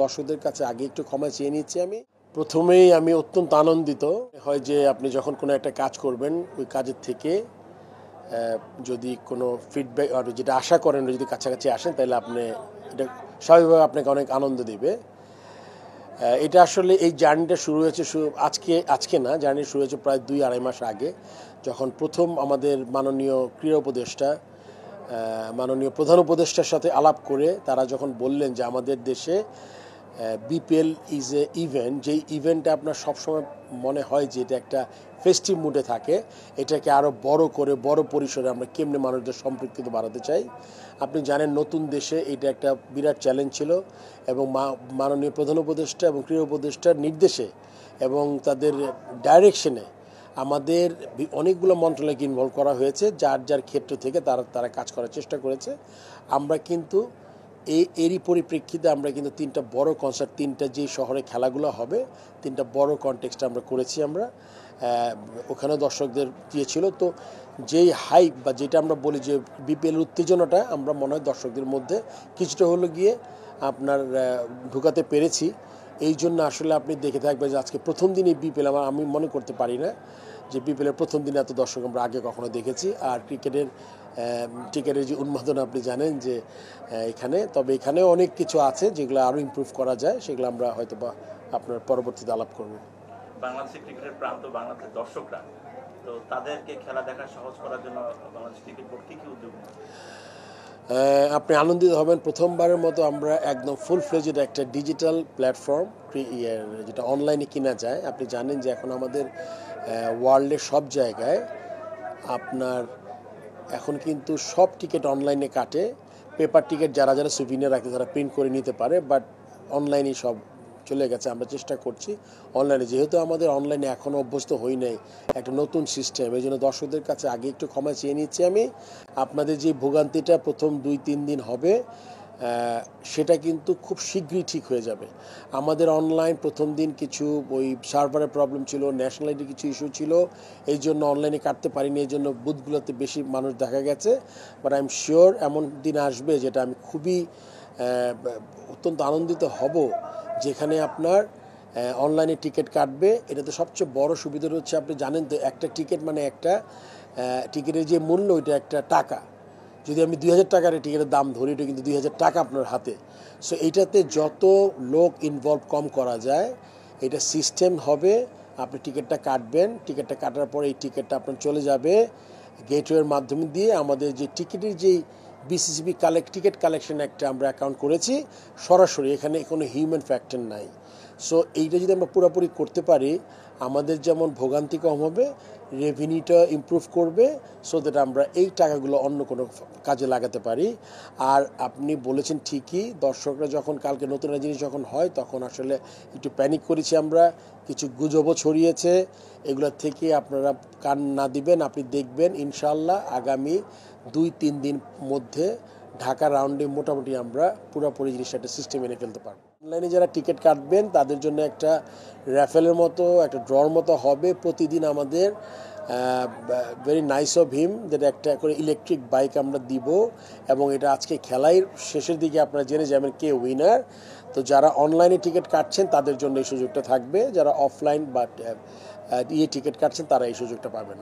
দর্শকদের কাছে আগে একটু ক্ষমা চেয়ে নিচ্ছি। প্রথমেই আমি অত্যন্ত আনন্দিত হয় যে আপনি যখন কোনো একটা কাজ করবেন ওই কাজের থেকে যদি কোনো ফিডব্যাক আর যেটা আশা করেন যদি কাছাকাছি আসেন তাহলে আপনি এটা স্বাভাবিকভাবে আপনাকে অনেক আনন্দ দিবে। এটা আসলে এই জার্নিটা শুরু হয়েছে আজকে না, জার্নি শুরু হয়েছে প্রায় 2-2.5 মাস আগে, যখন প্রথম আমাদের মাননীয় ক্রীড়া উপদেষ্টা মাননীয় প্রধান উপদেষ্টার সাথে আলাপ করে তারা যখন বললেন যে আমাদের দেশে বিপিএল ইজ এ ইভেন্ট, যেই ইভেন্টটা আপনার সবসময় মনে হয় যে এটা একটা ফেস্টিভ মুডে থাকে, এটাকে আরও বড় করে বড় পরিসরে আমরা কেমনে মানুষদের সম্পৃক্ত বাড়াতে চাই। আপনি জানেন নতুন দেশে এটা একটা বিরাট চ্যালেঞ্জ ছিল এবং মাননীয় প্রধান উপদেষ্টা এবং ক্রীড়া উপদেষ্টার নির্দেশে এবং তাদের ডাইরেকশনে আমাদের অনেকগুলো মন্ত্রণালয়কে ইনভলভ করা হয়েছে, যার যার ক্ষেত্র থেকে তারা কাজ করার চেষ্টা করেছে। আমরা কিন্তু এরই পরিপ্রেক্ষিতে আমরা কিন্তু 3টা বড় কনসার্ট, 3টা যে শহরে খেলাগুলো হবে 3টা বড় কনটেক্সটে আমরা করেছি। আমরা ওখানে দর্শকদের দিয়েছিল, তো যেই হাইপ বা যেটা আমরা বলি যে বিপিএল উত্তেজনাটা আমরা মনে হয় দর্শকদের মধ্যে কিছুটা হলো গিয়ে আপনার ঢুকাতে পেরেছি। এই জন্য আসলে আপনি দেখে থাকবেন যে আজকে প্রথম দিনই বিপিএল, আমি মনে করতে পারি না যে বিপিএলের প্রথম দিনে এত দর্শক আমরা আগে কখনো দেখেছি। আর টিকেটের যে উন্মাদনা আপনি জানেন যে এখানেও অনেক কিছু আছে যেগুলো আরও ইমপ্রুভ করা যায়, সেগুলো আমরা হয়তো বা আপনার পরবর্তীতে আলাপ করব। বাংলাদেশের ক্রিকেটের প্রান্ত বাংলাদেশের দর্শকরা, তো তাদেরকে খেলা দেখা সহজ করার জন্য বাংলাদেশ ক্রিকেট বোর্ড কি উদ্যোগ নেয়? আপনি আনন্দিত হবেন, প্রথমবারের মতো আমরা একদম ফুল ফ্লেজেড একটা ডিজিটাল প্ল্যাটফর্ম যেটা অনলাইনে কিনা যায়। আপনি জানেন যে এখন আমাদের ওয়ার্ল্ডের সব জায়গায় আপনার এখন কিন্তু সব টিকিট অনলাইনে কাটে। পেপার টিকিট যারা যারা সুভিনিয়ার রাখে তারা প্রিন্ট করে নিতে পারে, বাট অনলাইনেই সব চলে গেছে। আমরা চেষ্টা করছি অনলাইনে, যেহেতু আমাদের অনলাইনে এখনও অভ্যস্ত হই নাই, একটা নতুন সিস্টেম, এই জন্য দর্শকদের কাছে আগে একটু ক্ষমা চেয়ে নিচ্ছি। আপনাদের যে ভোগান্তিটা প্রথম 2-3 দিন হবে সেটা কিন্তু খুব শীঘ্রই ঠিক হয়ে যাবে। আমাদের অনলাইন প্রথম দিন কিছু ওই সার্ভারের প্রবলেম ছিল, ন্যাশনাল আইডি কিছু ইস্যু ছিল, এই জন্য অনলাইনে কাটতে পারিনি, এই জন্য বুথগুলোতে বেশি মানুষ দেখা গেছে। বাট আই এম শিওর এমন দিন আসবে যেটা আমি খুবই অত্যন্ত আনন্দিত হব, যেখানে আপনার অনলাইনে টিকিট কাটবে। এটাতে সবচেয়ে বড় সুবিধা হচ্ছে, আপনি জানেন তো একটা টিকিট মানে একটা টিকিটের যে মূল্য ওইটা একটা টাকা। যদি আমি 2000 টাকার টিকিটের দাম ধরি, এটা কিন্তু 2000 টাকা আপনার হাতে। সো এইটাতে যত লোক ইনভলভ কম করা যায়, এটা সিস্টেম হবে। আপনি টিকিটটা কাটবেন, টিকিটটা কাটার পরে এই টিকিটটা আপনার চলে যাবে গেটওয়ের মাধ্যমে দিয়ে আমাদের যে টিকিটের যেই বিসিসিবি টিকিট কালেকশন একটা আমরা অ্যাকাউন্ট করেছি সরাসরি, এখানে কোনো হিউম্যান ফ্যাক্টর নাই। সো এইটা যদি আমরা পুরোপুরি করতে পারি, আমাদের যেমন ভোগান্তি কম হবে, রেভিনিউটা ইমপ্রুভ করবে, সো দ্যাট আমরা এই টাকাগুলো অন্য কোনো কাজে লাগাতে পারি। আর আপনি বলেছেন ঠিকই, দর্শকরা যখন কালকে নতুন একটা জিনিস যখন হয় তখন আসলে একটু প্যানিক করেছি আমরা, কিছু গুজবও ছড়িয়েছে, এগুলোর থেকে আপনারা কান না দিবেন। আপনি দেখবেন ইনশাল্লাহ আগামী 2-3 দিন মধ্যে ঢাকা রাউন্ডে মোটামুটি আমরা পুরোপুরি জিনিসটা একটা সিস্টেম এনে ফেলতে পারবো। অনলাইনে যারা টিকিট কাটবেন তাদের জন্য একটা র্যাফেলের মতো একটা ড্রর মতো হবে প্রতিদিন আমাদের। ভেরি নাইস অফ হিম, যেটা একটা করে ইলেকট্রিক বাইক আমরা দিব, এবং এটা আজকে খেলাই শেষের দিকে আপনারা জেনে যাবেন কে উইনার। তো যারা অনলাইনে টিকিট কাটছেন তাদের জন্য এই সুযোগটা থাকবে, যারা অফলাইন বা টিকিট কাটছেন তারা এই সুযোগটা পাবেন।